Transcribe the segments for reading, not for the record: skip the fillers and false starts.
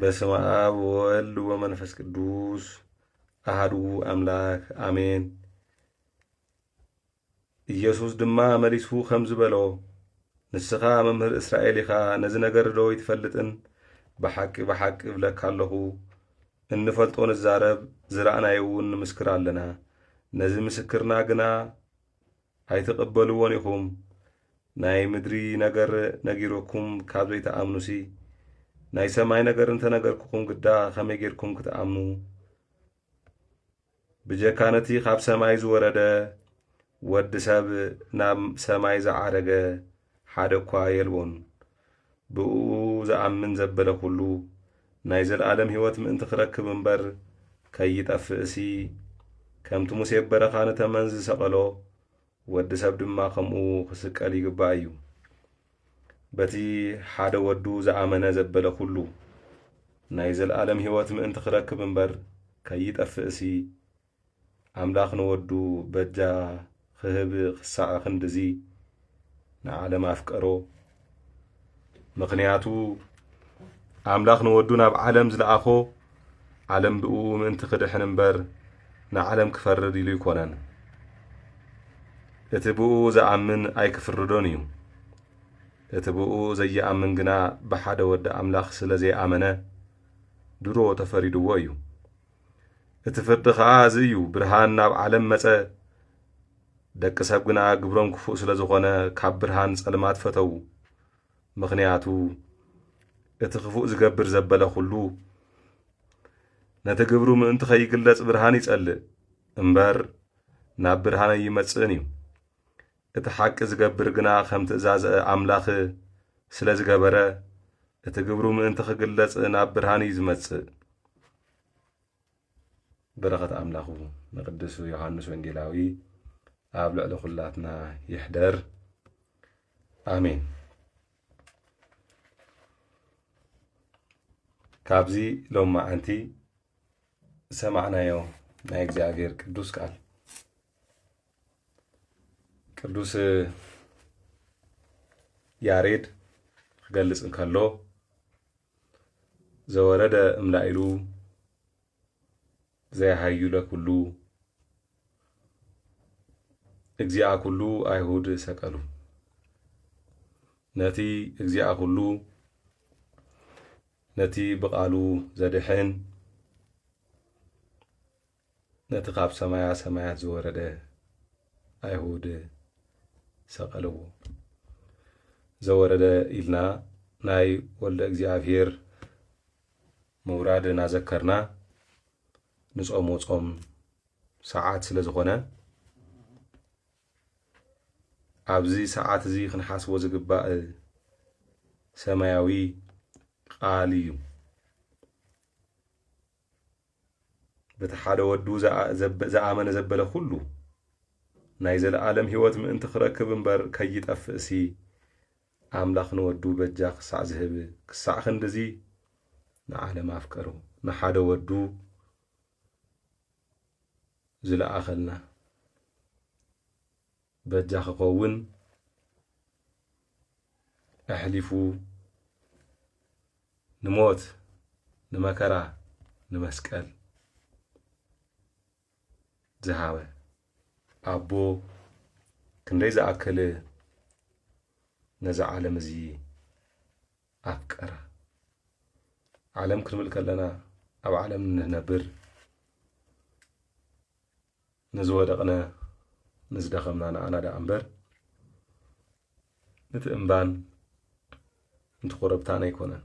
በስመ አብ ወወልድ ወመንፈስ ቅዱስ አሐዱ አምላክ አሜን። ኢየሱስ ድማ መሊሱ ከም ዝበሎ ንስኻ መምህር እስራኤል ኢኻ ነዚ ነገር ዶ ይትፈልጥን? ብሓቂ ብሓቂ እብለካ ኣለኹ እንፈልጦ ንዛረብ ዝረኣናዮ እውን ንምስክር ኣለና። ነዚ ምስክርና ግና ኣይትቕበልዎን ኢኹም። ናይ ምድሪ ነገር ነጊረኩም ካብ ዘይተኣምኑሲ ናይ ሰማይ ነገር እንተነገርኩኹም ግዳ ከመይ ጌርኩም ክትኣምኑ? ብጀካ ነቲ ካብ ሰማይ ዝወረደ ወዲ ሰብ ናብ ሰማይ ዝዓረገ ሓደ እኳ የልቦን። ብኡ ዝኣምን ዘበለ ኩሉ ናይ ዘለዓለም ሕይወት ምእንቲ ክረክብ እምበር ከይጠፍእሲ ከምቲ ሙሴ በረኻ ንተመን ዝሰቐሎ ወዲ ሰብ ድማ ከምኡ ክስቀል ይግባእ እዩ። በቲ ሓደ ወዱ ዝኣመነ ዘበለ ኩሉ ናይ ዘለዓለም ሕይወት ምእንቲ ክረክብ እምበር ከይጠፍእሲ ኣምላኽ ንወዱ በጃ ክህብ ክሳዕ ክንድዚ ንዓለም ኣፍቀሮ። ምኽንያቱ ኣምላኽ ንወዱ ናብ ዓለም ዝለኣኾ ዓለም ብኡ ምእንቲ ክድሕን እምበር ንዓለም ክፈርድ ኢሉ ይኮነን። እቲ ብኡ ዝኣምን ኣይክፍርዶን እዩ። እቲ ብኡ ዘይኣምን ግና ብሓደ ወዲ ኣምላኽ ስለ ዘይኣመነ ድሮ ተፈሪድዎ እዩ። እቲ ፍርዲ ከዓ እዚ እዩ፣ ብርሃን ናብ ዓለም መጸ፣ ደቂ ሰብ ግና ግብሮም ክፉእ ስለ ዝኾነ ካብ ብርሃን ጸልማት ፈተው። ምኽንያቱ እቲ ክፉእ ዝገብር ዘበለ ኩሉ ነቲ ግብሩ ምእንቲ ኸይግለጽ ብርሃን ይጸልእ እምበር ናብ ብርሃን ኣይመጽእን እዩ። እቲ ሓቂ ዝገብር ግና ከም ትእዛዘ ኣምላኽ ስለ ዝገበረ እቲ ግብሩ ምእንቲ ክግለጽ ናብ ብርሃን እዩ ዝመጽእ። በረኸት ኣምላኹ ንቅዱስ ዮሐንስ ወንጌላዊ ኣብ ልዕሊ ኩላትና ይሕደር ኣሜን። ካብዚ ሎም መዓንቲ ሰማዕናዮ ናይ እግዚኣብሔር ቅዱስ ቃል ቅዱስ ያሬድ ክገልጽ እንከሎ ዘወረደ እምላኢሉ ዘይሃዩለ ኩሉ እግዚአ ኩሉ ኣይሁድ ሰቀሉ። ነቲ እግዚአ ኩሉ ነቲ ብቓሉ ዘድሕን ነቲ ካብ ሰማያ ሰማያት ዝወረደ ኣይሁድ ሰቐልዎ። ዘወረደ ኢልና ናይ ወልደ እግዚኣብሔር ምውራድ እናዘከርና ንጾም ጾም ሰዓት ስለ ዝኾነ ኣብዚ ሰዓት እዚ ክንሓስቦ ዝግባእ ሰማያዊ ቃል እዩ። በቲ ሓደ ወዱ ዝኣመነ ዘበለ ኩሉ ናይ ዘለዓለም ሕይወት ምእንቲ ክረክብ እምበር ከይጠፍእሲ ኣምላኽ ንወዱ በጃ ክሳዕ ዝህብ ክሳዕ ክንድዚ ንዓለም ኣፍቀሩ። ንሓደ ወዱ ዝለኣኸልና በጃ ክኸውን ኣሕሊፉ ንሞት ንመከራ ንመስቀል ዝሃበ ኣቦ ክንደይ ዝኣክል ነዚ ዓለም እዚ ኣፍቀራ። ዓለም ክንብል ከለና ኣብ ዓለም ንነብር ንዝወደቕነ ንዝደኸምና ንኣና ዳ እምበር ነቲ እምባን ነቲ ኮረብታን ኣይኮነን።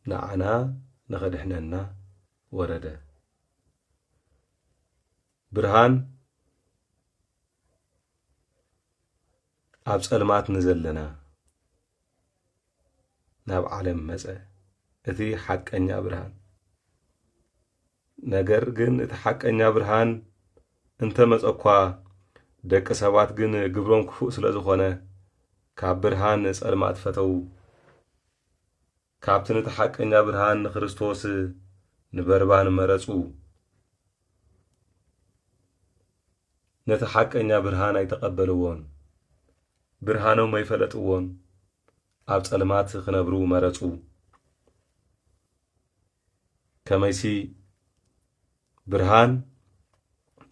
ንዓና ንኸድሕነና ወረደ። ብርሃን ኣብ ጸልማት ንዘለና ናብ ዓለም መጸ። እቲ ሓቀኛ ብርሃን ነገር ግን እቲ ሓቀኛ ብርሃን እንተመጸ እኳ ደቂ ሰባት ግን ግብሮም ክፉእ ስለ ዝኾነ ካብ ብርሃን ጸልማት ፈተው። ካብቲ ነቲ ሓቀኛ ብርሃን ንክርስቶስ ንበርባን መረጹ። ነቲ ሓቀኛ ብርሃን ኣይተቐበልዎን፣ ብርሃኖም ኣይፈለጥዎን፣ ኣብ ጸልማት ክነብሩ መረጹ ከመይሲ ብርሃን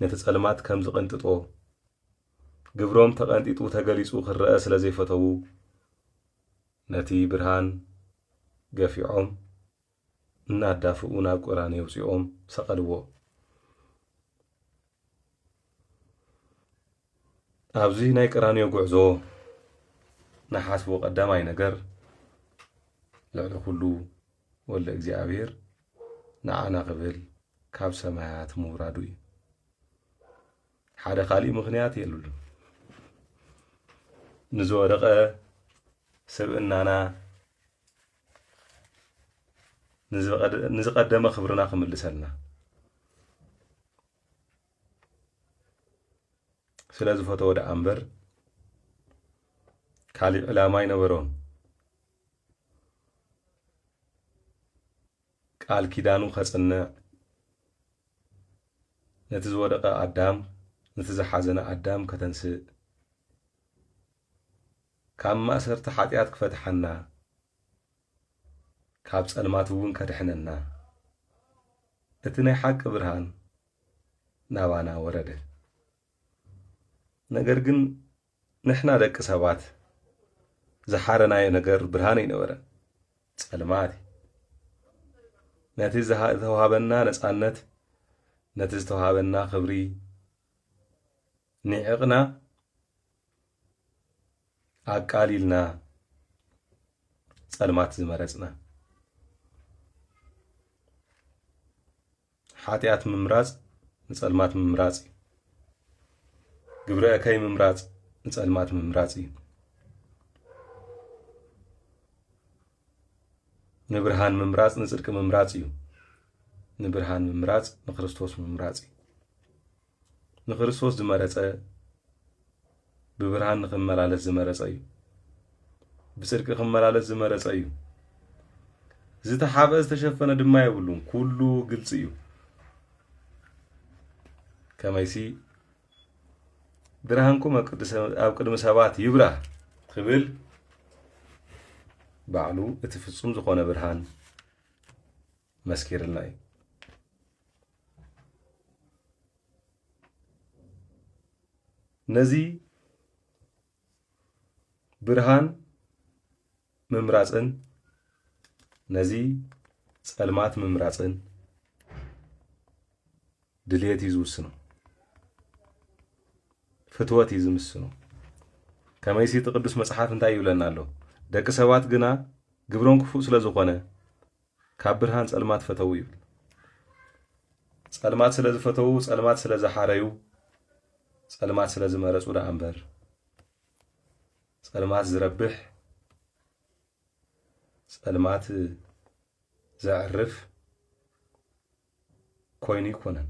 ነቲ ጸልማት ከም ዝቕንጥጦ ግብሮም ተቐንጢጡ ተገሊጹ ክረአ ስለ ዘይፈተው ነቲ ብርሃን ገፊዖም እናዳፍኡ ናብ ቀራንዮ ውፅኦም ሰቐልዎ። ኣብዚ ናይ ቀራንዮ ጉዕዞ ናሓስቦ ቀዳማይ ነገር ልዕሊ ኩሉ ወለ እግዚኣብሔር ንዓና ክብል ካብ ሰማያት ምውራዱ እዩ። ሓደ ካሊእ ምኽንያት የሉሉን። ንዝወደቐ ስብእናና ንዝቐደመ ክብርና ክምልሰልና ስለ ዝፈተወ ደኣ እምበር ካሊእ ዕላማ ይነበሮን። ቃል ኪዳኑ ከጽንዕ ነቲ ዝወደቐ ኣዳም ነቲ ዝሓዘነ ኣዳም ከተንስእ ካብ ማእሰርቲ ኃጢአት ክፈትሐና ካብ ጸልማት እውን ከድሕነና እቲ ናይ ሓቂ ብርሃን ናባና ወረደ። ነገር ግን ንሕና ደቂ ሰባት ዝሓረናዮ ነገር ብርሃን ኣይነበረን፣ ጸልማት። ነቲ ዝተውሃበና ነጻነት ነቲ ዝተውሃበና ክብሪ ኒዕቕና ኣቃሊልና ጸልማት ዝመረጽና ኃጢአት ምምራጽ ንጸልማት ምምራጽ እዩ። ግብረ እከይ ምምራጽ ንጸልማት ምምራጽ እዩ። ንብርሃን ምምራጽ ንጽድቂ ምምራጽ እዩ። ንብርሃን ምምራጽ ንክርስቶስ ምምራጽ እዩ። ንክርስቶስ ዝመረጸ ብብርሃን ንኽመላለስ ዝመረጸ እዩ። ብጽድቂ ክመላለስ ዝመረጸ እዩ። ዝተሓበ ዝተሸፈነ ድማ የብሉን፣ ኩሉ ግልጽ እዩ። ከመይሲ ብርሃንኩም ኣብ ቅድሚ ሰባት ይብራህ ክብል ባዕሉ እቲ ፍጹም ዝኾነ ብርሃን መስኪርልና እዩ። ነዚ ብርሃን ምምራጽን ነዚ ጸልማት ምምራጽን ድልየት እዩ ዝውስኖ፣ ፍትወት እዩ ዝምስኖ። ከመይሲ እቲ ቅዱስ መጽሓፍ እንታይ ይብለና ኣሎ? ደቂ ሰባት ግና ግብሮም ክፉእ ስለ ዝኾነ ካብ ብርሃን ጸልማት ፈተው ይብል። ጸልማት ስለ ዝፈተው፣ ጸልማት ስለ ዝሓረዩ፣ ጸልማት ስለ ዝመረጹ ደኣ እምበር ጸልማት ዝረብሕ ጸልማት ዘዕርፍ ኮይኑ ይኮነን።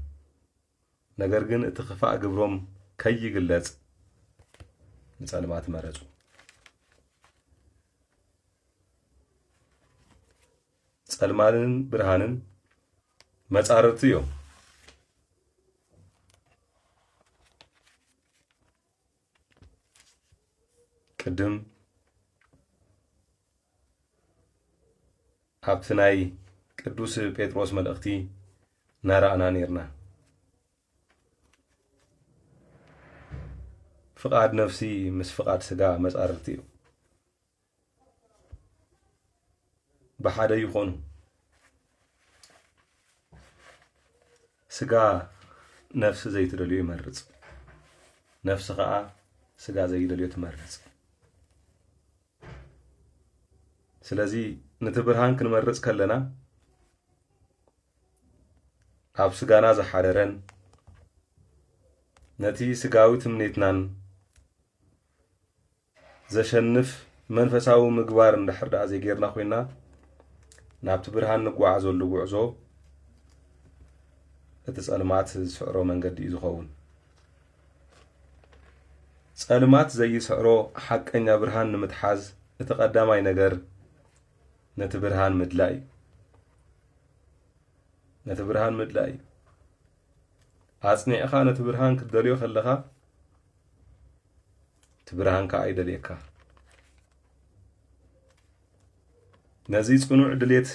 ነገር ግን እቲ ክፋእ ግብሮም ከይግለጽ ንጸልማት መረጹ። ጸልማትን ብርሃንን መጻርርቲ እዮም። ቅድም ኣብቲ ናይ ቅዱስ ጴጥሮስ መልእኽቲ ናረኣና ነርና። ፍቓድ ነፍሲ ምስ ፍቓድ ሥጋ መጻርርቲ እዩ። ብሓደ ይኾኑ። ሥጋ ነፍሲ ዘይትደልዮ ይመርጽ፣ ነፍሲ ከዓ ሥጋ ዘይደልዮ ትመርጽ። ስለዚ ነቲ ብርሃን ክንመርጽ ከለና ኣብ ሥጋና ዝሓደረን ነቲ ሥጋዊ ትምኔትናን ዘሸንፍ መንፈሳዊ ምግባር እንድሕር ደኣ ዘይጌርና ኮይና ናብቲ ብርሃን ንጓዓዘሉ ጉዕዞ እቲ ጸልማት ዝስዕሮ መንገዲ እዩ ዝኸውን። ጸልማት ዘይስዕሮ ሓቀኛ ብርሃን ንምትሓዝ እቲ ቀዳማይ ነገር ነቲ ብርሃን ምድላይ እዩ። ነቲ ብርሃን ምድላይ እዩ። ኣጽኒዕኻ ነቲ ብርሃን ክትደልዮ ከለኻ እቲ ብርሃን ከዓ ይደልየካ። ነዚ ጽኑዕ ድሌት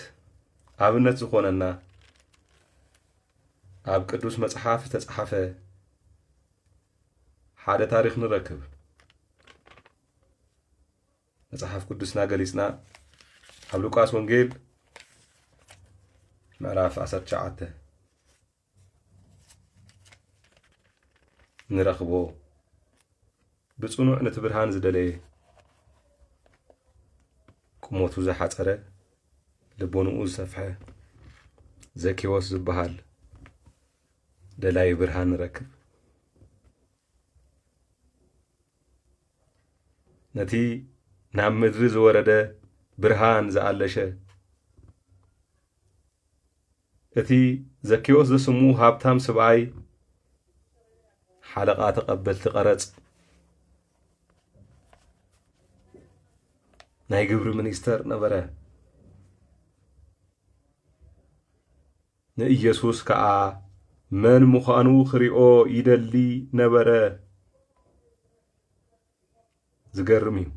ኣብነት ዝኾነና ኣብ ቅዱስ መጽሓፍ ዝተጻሕፈ ሓደ ታሪኽ ንረክብ። መጽሓፍ ቅዱስና ገሊጽና ኣብ ሉቃስ ወንጌል ምዕራፍ 19 ንረኽቦ ብጽኑዕ ነቲ ብርሃን ዝደለየ ቁመቱ ዝሓፀረ ልቦንኡ ዝሰፍሐ ዘኬዎስ ዝበሃል ደላይ ብርሃን ንረክብ። ነቲ ናብ ምድሪ ዝወረደ ብርሃን ዝኣለሸ እቲ ዘኬዎስ ዘስሙ ሃብታም ሰብኣይ ሓለቓ ተቐበልቲ ቀረጽ ናይ ግብሪ ሚኒስተር ነበረ። ንኢየሱስ ከዓ መን ምዃኑ ክሪኦ ይደሊ ነበረ። ዝገርም እዩ።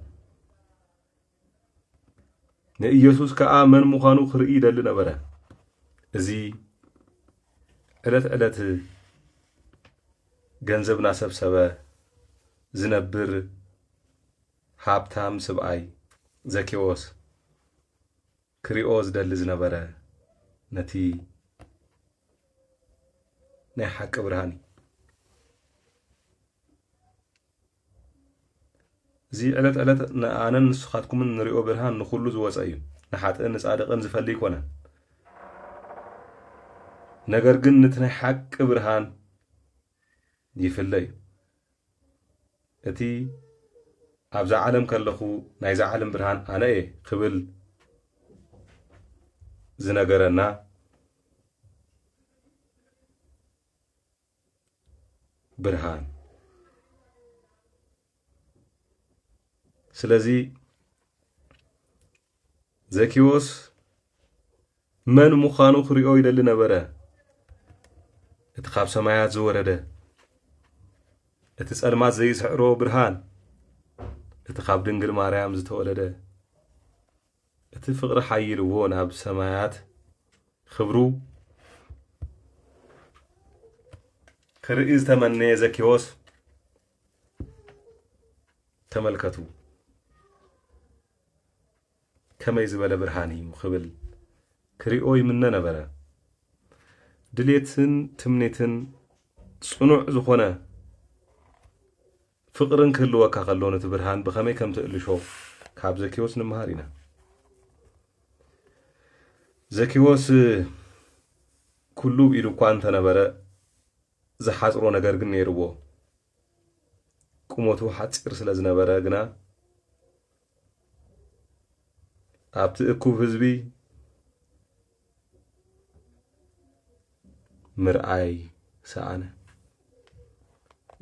ንኢየሱስ ከዓ መን ምዃኑ ክርኢ ይደሊ ነበረ። እዚ ዕለት ዕለት ገንዘብ እናሰብሰበ ዝነብር ሃብታም ሰብኣይ ዘኬዎስ ክሪኦ ዝደሊ ዝነበረ ነቲ ናይ ሓቂ ብርሃን እዩ። እዚ ዕለት ዕለት ኣነን ንስኻትኩምን ንሪኦ ብርሃን ንኹሉ ዝወፀ እዩ። ንሓጥእን ንጻድቕን ዝፈሊ ይኮነን። ነገር ግን ነቲ ናይ ሓቂ ብርሃን ይፍለ እዩ። እቲ ኣብዛ ዓለም ከለኹ ናይዛ ዓለም ብርሃን ኣነ እየ ክብል ዝነገረና ብርሃን። ስለዚ ዘኬዎስ መን ምዃኑ ክሪኦ ይደሊ ነበረ። እቲ ካብ ሰማያት ዝወረደ እቲ ጸልማት ዘይስዕሮ ብርሃን፣ እቲ ካብ ድንግል ማርያም ዝተወለደ እቲ ፍቕሪ ሓይልዎ ናብ ሰማያት ክብሩ ክርኢ ዝተመነየ ዘኬዎስ ተመልከቱ ከመይ ዝበለ ብርሃን እዩ ክብል ክሪኦ ይምነ ነበረ። ድሌትን ትምኔትን ጽኑዕ ዝኾነ ፍቕርን ክህልወካ ከሎ ነቲ ብርሃን ብኸመይ ከም ትእልሾ ካብ ዘኬዎስ ንምሃር ኢና። ዘኬዎስ ኩሉ ኢሉ እኳ እንተነበረ ዝሓፅሮ ነገር ግን ነይርዎ። ቁመቱ ሓፂር ስለ ዝነበረ ግና ኣብቲ እኩብ ህዝቢ ምርኣይ ሰኣነ።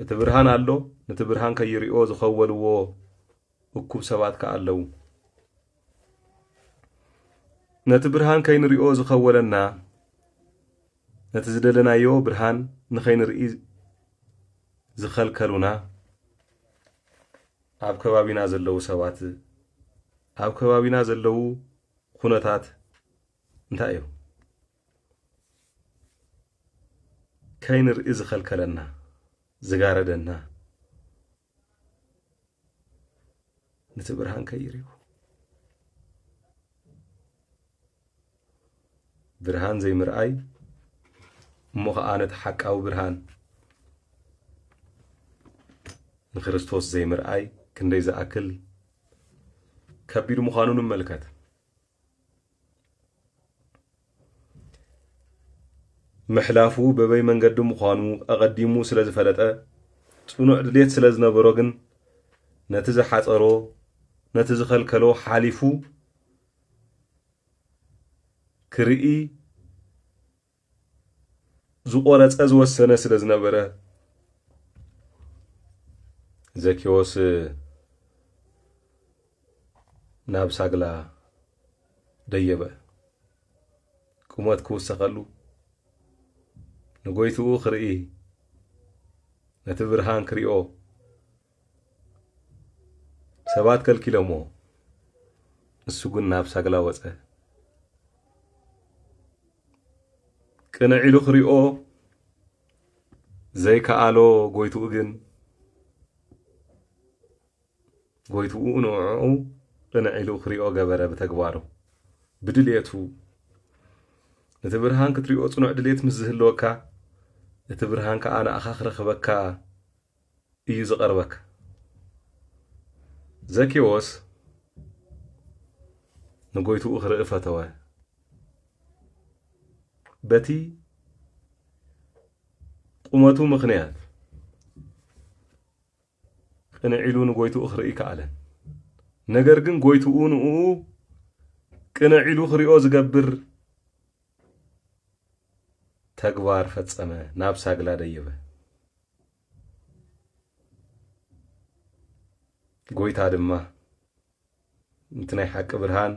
እቲ ብርሃን ኣሎ፣ ነቲ ብርሃን ከይሪኦ ዝኸወልዎ እኩብ ሰባት ከዓ ኣለዉ። ነቲ ብርሃን ከይንሪኦ ዝኸወለና ነቲ ዝደለናዮ ብርሃን ንኸይንርኢ ዝኸልከሉና ኣብ ከባቢና ዘለዉ ሰባት፣ ኣብ ከባቢና ዘለዉ ኩነታት እንታይ እዩ? ከይንርኢ ዝኸልከለና ዝጋረደና ነቲ ብርሃን ከይሪኡ ብርሃን ዘይምርኣይ እሞ ከዓ ነቲ ሓቃዊ ብርሃን ንክርስቶስ ዘይምርኣይ ክንደይ ዝኣክል ከቢድ ምዃኑ ንመልከት። ምሕላፉ በበይ መንገዲ ምዃኑ ኣቐዲሙ ስለ ዝፈለጠ ጽኑዕ ድሌት ስለ ዝነበሮ ግን ነቲ ዝሓፀሮ ነቲ ዝኸልከሎ ሓሊፉ ክርኢ ዝቆረፀ ዝወሰነ ስለ ዝነበረ ዘኬዎስ ናብ ሳግላ ደየበ። ቁመት ክውሰኸሉ ንጎይትኡ ክርኢ ነቲ ብርሃን ክሪኦ ሰባት ከልኪሎሞ እሱ ግን ናብ ሳግላ ወፀ። ቅንዒሉ ክሪኦ ዘይከኣሎ ጎይትኡ ግን ጎይትኡ ንዕዑ ቅንዒሉ ክሪኦ ገበረ ብተግባሩ ብድልየቱ እቲ ብርሃን ክትሪኦ ጽኑዕ ድልየት ምስ ዝህልወካ እቲ ብርሃን ከዓ ንኣኻ ክረኽበካ እዩ ዝቐርበካ ዘኬዎስ ንጎይትኡ ክርኢ ፈተወ በቲ ቁመቱ ምኽንያት ቅንዒሉ ንጎይትኡ ክርኢ ከኣለን ነገር ግን ጎይትኡ ንኡ ቅንዒሉ ክሪኦ ዝገብር ተግባር ፈጸመ ናብ ሳግላ ደየበ ጎይታ ድማ እቲ ናይ ሓቂ ብርሃን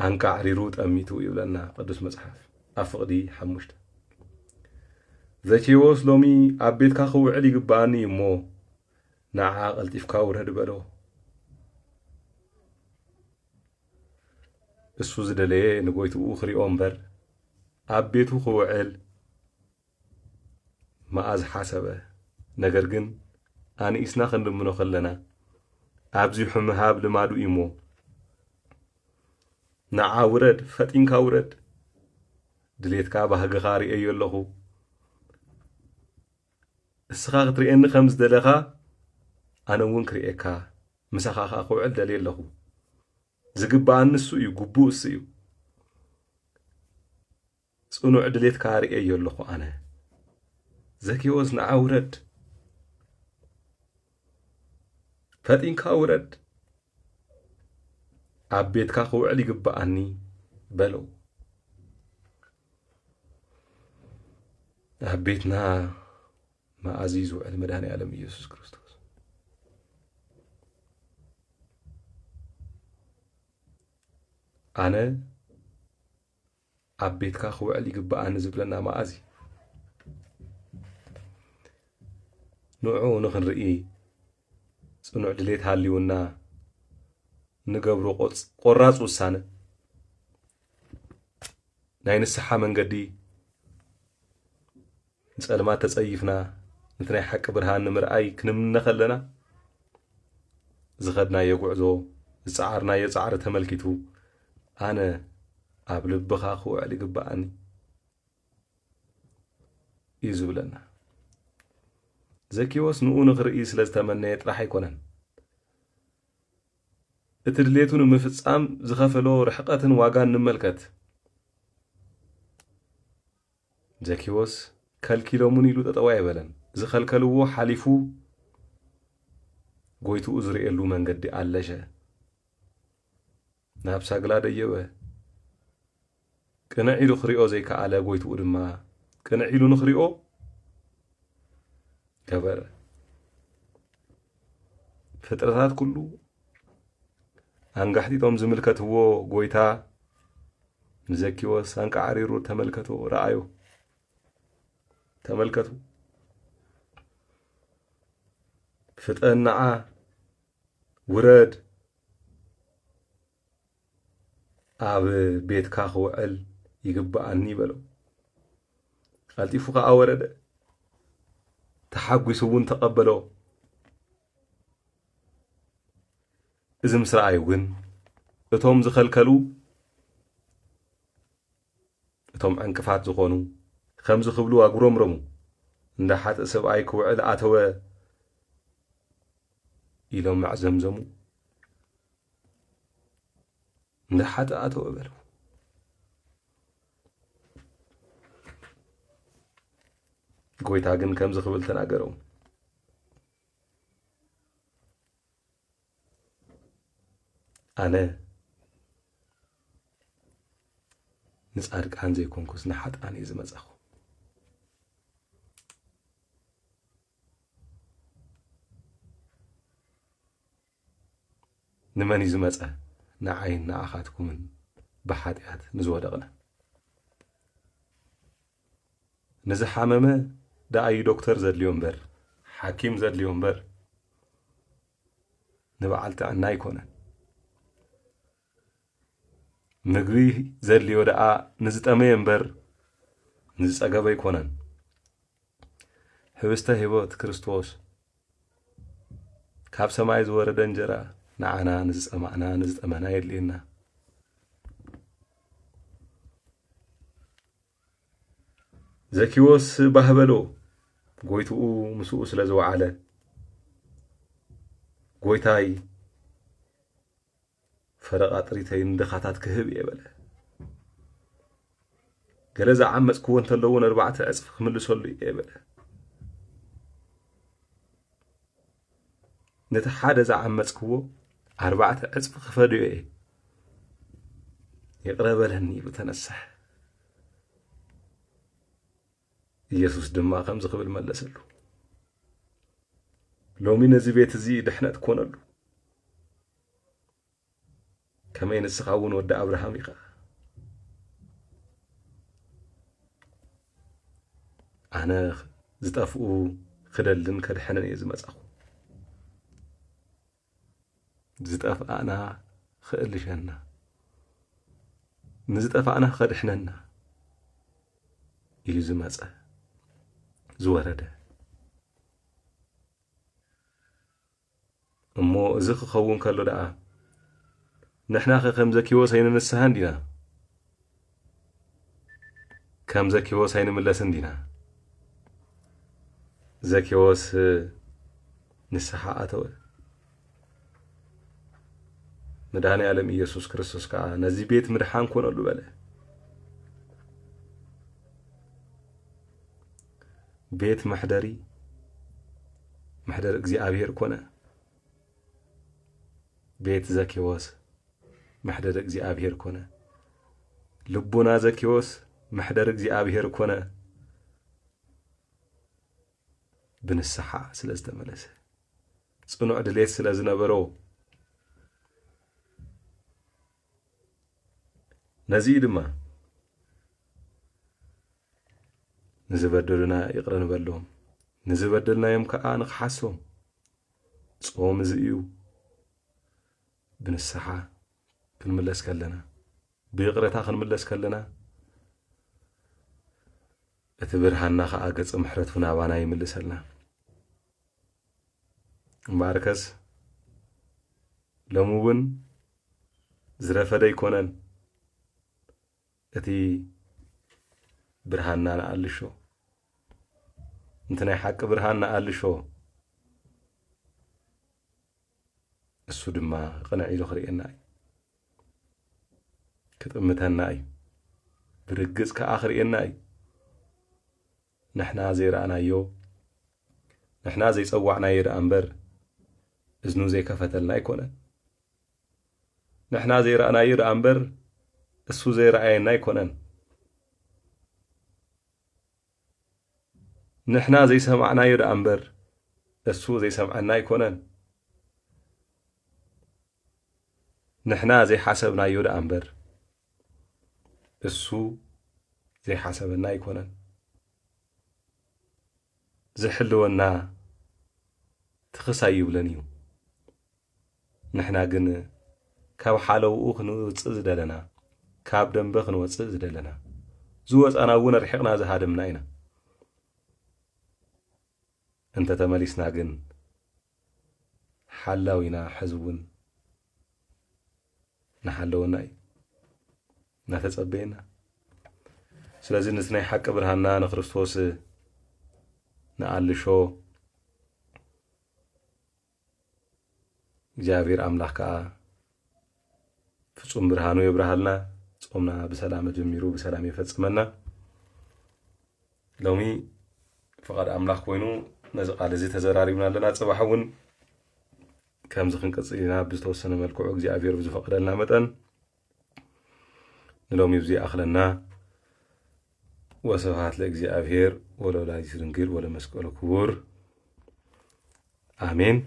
ኣንቃዕሪሩ ጠሚቱ ይብለና ቅዱስ መጽሓፍ ኣብ ፍቕዲ 5 ዘኬዎስ ሎሚ ኣብ ቤትካ ክውዕል ይግባአኒ እሞ ንዓ ቀልጢፍካ ውረድ በሎ እሱ ዝደለየ ንጎይትኡ ክሪኦ እምበር ኣብ ቤቱ ክውዕል መኣዝ ሓሰበ ነገር ግን ኣንኢስና ክንድምኖ ከለና ኣብዚ ሕምሃብ ልማዱ እሞ ንዓ ውረድ ፈጢንካ ውረድ ድሌትካ ባህግኻ ርእዮ ኣለኹ እስኻ ክትርእየኒ ከም ዝደለኻ ኣነ እውን ክርእየካ ምሳኻ ኸ ክውዕል ደልየ ኣለኹ ዝግባአኒ እሱ እዩ ግቡእ እሱ እዩ ጽኑዕ ድሌትካ ርእዮ ኣለኹ ኣነ ዘኬዎስ ንዓ ውረድ ፈጢንካ ውረድ ኣብ ቤትካ ክውዕል ይግባአኒ በለው ኣብ ቤትና መኣዚ ዝውዕል መድኃኔ ዓለም ኢየሱስ ክርስቶስ ኣነ ኣብ ቤትካ ክውዕል ይግባአኒ ዝብለና መኣዚ ንዑ ንኽንርኢ ጽኑዕ ድሌት ሃልዩና ንገብሮ ቆራጽ ውሳነ ናይ ንስሓ መንገዲ ንጸልማት ተጸይፍና ነቲ ናይ ሓቂ ብርሃን ንምርኣይ ክንምነ ከለና ዝኸድናዮ ጉዕዞ ዝፀዓርናዮ ፃዕሪ ተመልኪቱ ኣነ ኣብ ልብኻ ክውዕል ይግባአኒ እዩ ዝብለና ዘኬዎስ ንኡ ንኽርኢ ስለ ዝተመነየ ጥራሕ ኣይኮነን እቲ ድሌቱ ንምፍጻም ዝኸፈሎ ርሕቐትን ዋጋን ንመልከት ዘኬዎስ ከልኪሎሙን ኢሉ ጠጠዋ አይበለን ዝኸልከልዎ ሓሊፉ ጎይትኡ ዝርእየሉ መንገዲ ኣለሸ ናብ ሳግላ ደየበ ቅንዒሉ ክሪኦ ዘይከኣለ ጎይትኡ ድማ ቅንዒሉ ንኽሪኦ ገበረ ፍጥረታት ኩሉ አንጋሕቲቶም ዝምልከትዎ ጎይታ ንዘኬዎስ አንቃዕሪሩ ተመልከቶ ረአዮ ተመልከቱ ፍጠናዓ ውረድ ኣብ ቤትካ ክውዕል ይግባአኒ በሎ ቀልጢፉ ከዓ ወረደ ተሓጒሱ እውን ተቐበሎ እዚ ምስ ረአዩ ግን እቶም ዝኸልከሉ እቶም ዕንቅፋት ዝኾኑ ከም ዝኽብሉ ኣጉረምረሙ እንደ ሓጥእ ሰብኣይ ክውዕል ኣተወ ኢሎም ማዕዘምዘሙ እንደ ሓጥእ ኣተወ በሉ ጎይታ ግን ከም ዝኽብል ተናገረው ኣነ ንጻድቃን ዘይኮንኩስ ንሓጥኣን እየ ዝመጸኹ ንመን እዩ ዝመጸ ንዓይን ንኣኻትኩምን ብሓጢኣት ንዝወደቕና ንዝሓመመ ደኣዩ ዶክተር ዘድልዮ እምበር ሓኪም ዘድልዮ እምበር ንበዓል ጥዕና ኣይኮነን ምግቢ ዘድልዮ ደኣ ንዝጠመየ እምበር ንዝጸገበ ይኮነን። ህብስተ ሕይወት ክርስቶስ ካብ ሰማይ ዝወረደ እንጀራ ንዓና ንዝጸማዕና ንዝጠመና የድልየና። ዘኪዎስ ባህበሎ ጎይትኡ ምስኡ ስለ ዝወዓለ ጎይታይ ፈረቓ ጥሪተይ ንድኻታት ክህብ እየ በለ። ገለ ዝዓመፅክዎ እንተለውን 4 ዕፅፊ ክምልሰሉ እየ በለ። ነቲ ሓደ ዝዓመፅክዎ 4 ዕፅፊ ክፈድዮ እየ ይቕረበለኒ ኢሉ ተነስሕ። ኢየሱስ ድማ ከምዚ ክብል መለሰሉ፣ ሎሚ ነዚ ቤት እዚ ድሕነት ኮነሉ ከመይ ንስኻ እውን ወዲ አብርሃም ኢኻ። ኣነ ዝጠፍኡ ክደልን ከድሕነን እየ ዝመጻኹ፣ ዝጠፍኣና ክእልሸና ንዝጠፍኣና ከድሕነና እዩ ዝመጸ ዝወረደ። እሞ እዚ ክኸውን ከሎ ደኣ ንሕና ከም ዘኪዎስ ኣይንንስሓን ዲና? ከም ዘኪዎስ ኣይንምለስን ዲና? ዘኪዎስ ንስሓ ኣተወ። መድኃኔ ዓለም ኢየሱስ ክርስቶስ ከዓ ነዚ ቤት ምድሓን ኮነሉ በለ። ቤት ማሕደሪ ማሕደር እግዚአብሔር ኮነ። ቤት ዘኪዎስ ማሕደር እግዚአብሔር ኮነ። ልቡና ዘኪዎስ ማሕደር እግዚአብሔር ኮነ። ብንስሓ ስለ ዝተመለሰ ጽኑዕ ድሌት ስለ ዝነበሮ ነዚ ድማ ንዝበደሉና ይቅር ንበሎም፣ ንዝበደልናዮም ከዓ ንኽሓሶም። ጾም እዚ እዩ ብንስሓ ክንምለስ ከለና፣ ብይቕረታ ክንምለስ ከለና እቲ ብርሃንና ከዓ ገጽ ምሕረት ናባና ይምልሰልና። እምበኣርከስ ሎሚ እውን ዝረፈደ ይኮነን እቲ ብርሃንና ንኣልሾ፣ እንቲ ናይ ሓቂ ብርሃን ንኣልሾ እሱ ድማ ቅንዕ ኢሉ ክርእየና እዩ፣ ክጥምተና እዩ፣ ብርግጽ ከዓ ክርእየና እዩ። ንሕና ዘይረኣናዮ ንሕና ዘይጸዋዕናዮ ደኣ እምበር እዝኑ ዘይከፈተልና ኣይኮነን። ንሕና ዘይረኣናዮ ደኣ እምበር እሱ ዘይረኣየና ኣይኮነን። ንሕና ዘይሰማዕናዮ ደኣ እምበር እሱ ዘይሰምዐና ኣይኮነን። ንሕና ዘይሓሰብናዮ ደኣ እምበር እሱ ዘይሓሰበና ኣይኮነን። ዝሕልወና ትኽሳይ ይብለን እዩ። ንሕና ግን ካብ ሓለውኡ ክንወፅእ ዝደለና፣ ካብ ደንበ ክንወፅእ ዝደለና፣ ዝወፃና እውን ርሒቕና ዝሃድምና ኢና። እንተ ተመሊስና ግን ሓላዊና ሕዝቡን ንሓለወና እዩ እናተጸበየና። ስለዚ ነቲ ናይ ሓቂ ብርሃንና ንክርስቶስ ንኣልሾ እግዚአብሔር ኣምላኽ ከዓ ፍጹም ብርሃኑ የብርሃልና። ጾምና ብሰላም ጀሚሩ ብሰላም የፈጽመና። ሎሚ ፍቓድ ኣምላኽ ኮይኑ ነዚ ቃል እዚ ተዘራሪብና ኣለና። ጽባሕ እውን ከምዚ ክንቅጽል ኢና ብዝተወሰነ መልክዑ እግዚአብሔር ብዝፈቅደልና መጠን ንሎሚ ብዚ ኣኽለና። ወስብሐት ለእግዚአብሔር ወለወላዲቱ ድንግል ወለመስቀሉ ክቡር አሜን።